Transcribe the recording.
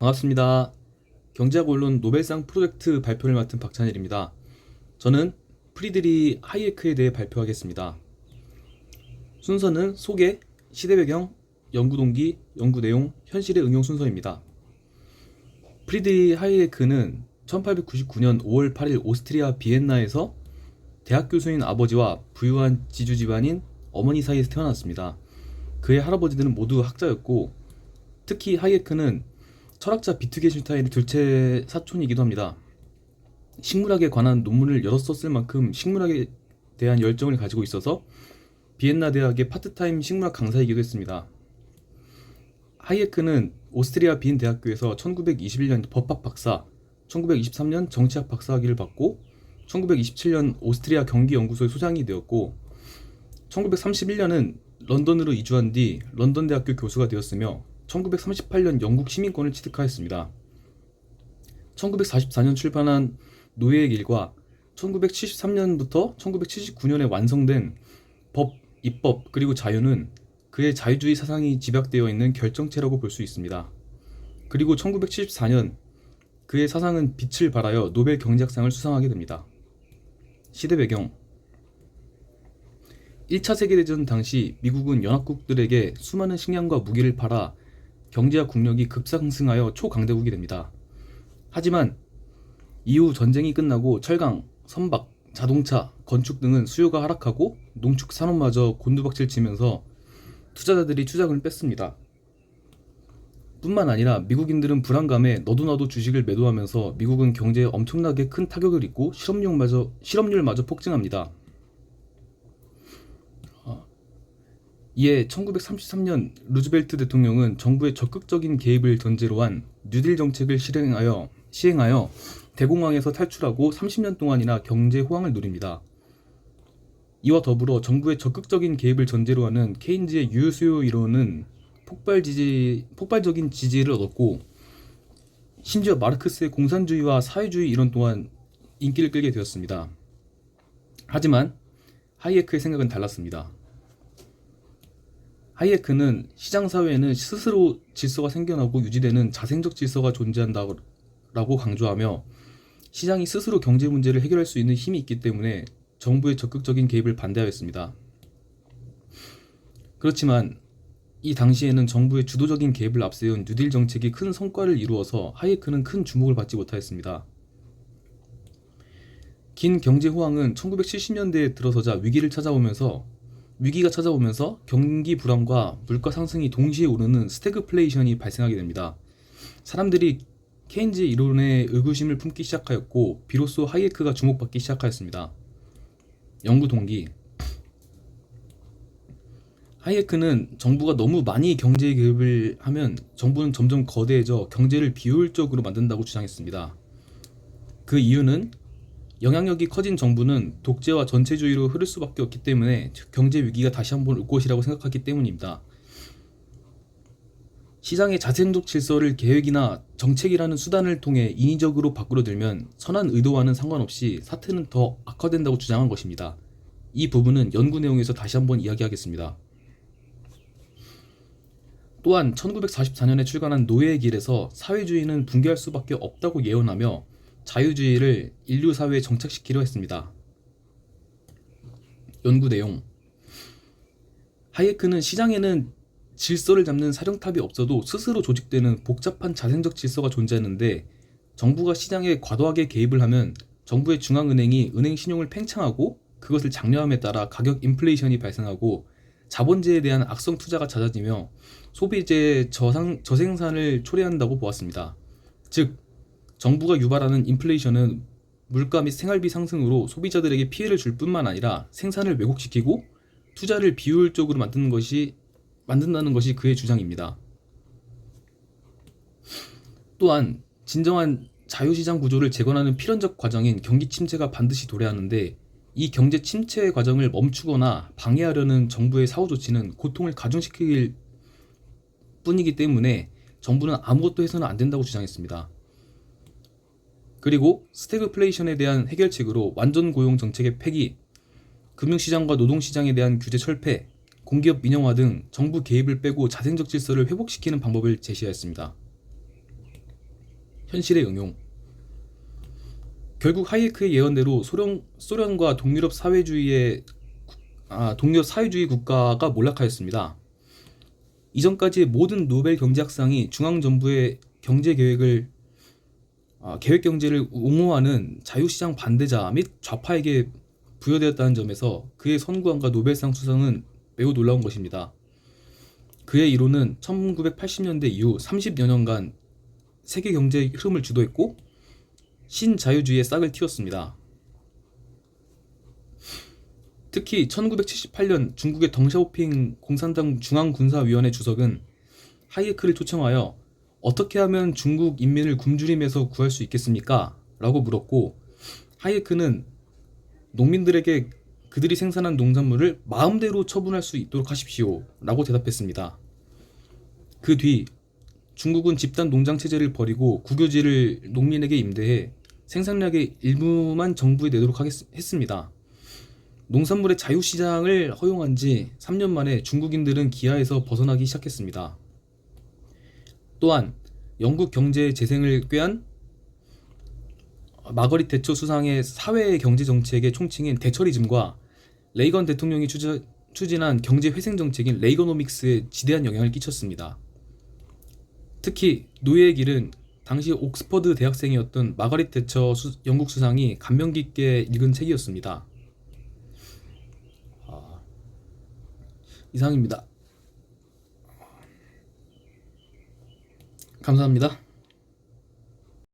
반갑습니다. 경제학 원론 노벨상 프로젝트 발표를 맡은 박찬일입니다. 저는 프리드리 하이에크에 대해 발표하겠습니다. 순서는 소개, 시대 배경, 연구 동기, 연구 내용, 현실의 응용 순서입니다. 프리드리 하이에크는 1899년 5월 8일 오스트리아 비엔나에서 대학 교수인 아버지와 부유한 지주 집안인 어머니 사이에서 태어났습니다. 그의 할아버지들은 모두 학자였고, 특히 하이에크는 철학자 비트겐슈타인의 둘째 사촌이기도 합니다. 식물학에 관한 논문을 여러 썼을 만큼 식물학에 대한 열정을 가지고 있어서 비엔나 대학의 파트타임 식물학 강사이기도 했습니다. 하이에크는 오스트리아 빈 대학교에서 1921년 법학 박사, 1923년 정치학 박사학위를 받고 1927년 오스트리아 경기연구소의 소장이 되었고, 1931년은 런던으로 이주한 뒤 런던 대학교 교수가 되었으며 1938년 영국 시민권을 취득하였습니다. 1944년 출판한 노예의 길과 1973년부터 1979년에 완성된 법, 입법, 그리고 자유는 그의 자유주의 사상이 집약되어 있는 결정체라고 볼 수 있습니다. 그리고 1974년 그의 사상은 빛을 발하여 노벨 경제학상을 수상하게 됩니다. 시대 배경 1차 세계대전 당시 미국은 연합국들에게 수많은 식량과 무기를 팔아 경제와 국력이 급상승하여 초강대국이 됩니다. 하지만 이후 전쟁이 끝나고 철강, 선박, 자동차, 건축 등은 수요가 하락하고 농축 산업마저 곤두박질 치면서 투자자들이 투자금을 뺐습니다. 뿐만 아니라 미국인들은 불안감에 너도나도 주식을 매도하면서 미국은 경제에 엄청나게 큰 타격을 입고 실업률마저 폭증합니다. 이에 1933년 루즈벨트 대통령은 정부의 적극적인 개입을 전제로 한 뉴딜 정책을 시행하여 대공황에서 탈출하고 30년 동안이나 경제 호황을 누립니다. 이와 더불어 정부의 적극적인 개입을 전제로 하는 케인즈의 유효수요 이론은 폭발적인 지지를 얻었고, 심지어 마르크스의 공산주의와 사회주의 이론 또한 인기를 끌게 되었습니다. 하지만 하이에크의 생각은 달랐습니다. 하이에크는 시장사회에는 스스로 질서가 생겨나고 유지되는 자생적 질서가 존재한다고 강조하며, 시장이 스스로 경제 문제를 해결할 수 있는 힘이 있기 때문에 정부의 적극적인 개입을 반대하였습니다. 그렇지만 이 당시에는 정부의 주도적인 개입을 앞세운 뉴딜 정책이 큰 성과를 이루어서 하이에크는 큰 주목을 받지 못하였습니다. 긴 경제 호황은 1970년대에 들어서자 위기가 찾아오면서 경기 불황과 물가 상승이 동시에 오르는 스태그플레이션이 발생하게 됩니다. 사람들이 케인즈 이론에 의구심을 품기 시작하였고, 비로소 하이에크가 주목받기 시작하였습니다. 연구 동기 하이에크는 정부가 너무 많이 경제 개입을 하면 정부는 점점 거대해져 경제를 비효율적으로 만든다고 주장했습니다. 그 이유는 영향력이 커진 정부는 독재와 전체주의로 흐를 수밖에 없기 때문에 경제 위기가 다시 한번 올 것이라고 생각하기 때문입니다. 시장의 자생적 질서를 계획이나 정책이라는 수단을 통해 인위적으로 바꾸려들면 선한 의도와는 상관없이 사태는 더 악화된다고 주장한 것입니다. 이 부분은 연구 내용에서 다시 한번 이야기하겠습니다. 또한 1944년에 출간한 노예의 길에서 사회주의는 붕괴할 수밖에 없다고 예언하며 자유주의를 인류 사회에 정착시키려 했습니다. 연구 내용 하이에크는 시장에는 질서를 잡는 사령탑이 없어도 스스로 조직되는 복잡한 자생적 질서가 존재하는데, 정부가 시장에 과도하게 개입을 하면 정부의 중앙은행이 은행 신용을 팽창하고 그것을 장려함에 따라 가격 인플레이션이 발생하고 자본재에 대한 악성 투자가 잦아지며 소비재의 저생산을 초래한다고 보았습니다. 즉, 정부가 유발하는 인플레이션은 물가 및 생활비 상승으로 소비자들에게 피해를 줄 뿐만 아니라 생산을 왜곡시키고 투자를 비효율적으로 만든다는 것이 그의 주장입니다. 또한 진정한 자유시장 구조를 재건하는 필연적 과정인 경기 침체가 반드시 도래하는데, 이 경제 침체 과정을 멈추거나 방해하려는 정부의 사후 조치는 고통을 가중시킬 뿐이기 때문에 정부는 아무것도 해서는 안 된다고 주장했습니다. 그리고 스태그플레이션에 대한 해결책으로 완전 고용 정책의 폐기, 금융시장과 노동시장에 대한 규제 철폐, 공기업 민영화 등 정부 개입을 빼고 자생적 질서를 회복시키는 방법을 제시하였습니다. 현실의 응용. 결국 하이에크의 예언대로 소련과 동유럽 사회주의 국가가 몰락하였습니다. 이전까지 모든 노벨 경제학상이 중앙정부의 계획 경제를 옹호하는 자유시장 반대자 및 좌파에게 부여되었다는 점에서 그의 선구안과 노벨상 수상은 매우 놀라운 것입니다. 그의 이론은 1980년대 이후 30여 년간 세계 경제의 흐름을 주도했고 신자유주의의 싹을 틔웠습니다. 특히 1978년 중국의 덩샤오핑 공산당 중앙군사위원회 주석은 하이에크를 초청하여 어떻게 하면 중국 인민을 굶주림에서 구할 수 있겠습니까? 라고 물었고, 하이에크는 농민들에게 그들이 생산한 농산물을 마음대로 처분할 수 있도록 하십시오 라고 대답했습니다. 그 뒤 중국은 집단 농장 체제를 버리고 국유지를 농민에게 임대해 생산량의 일부만 정부에 내도록 했습니다. 농산물의 자유시장을 허용한 지 3년 만에 중국인들은 기아에서 벗어나기 시작했습니다. 또한 영국 경제의 재생을 꾀한 마거릿 대처 수상의 사회 경제 정책의 총칭인 대처리즘과 레이건 대통령이 추진한 경제 회생 정책인 레이거노믹스에 지대한 영향을 끼쳤습니다. 특히 노예의 길은 당시 옥스퍼드 대학생이었던 마거릿 대처 영국 수상이 감명 깊게 읽은 책이었습니다. 이상입니다. 감사합니다.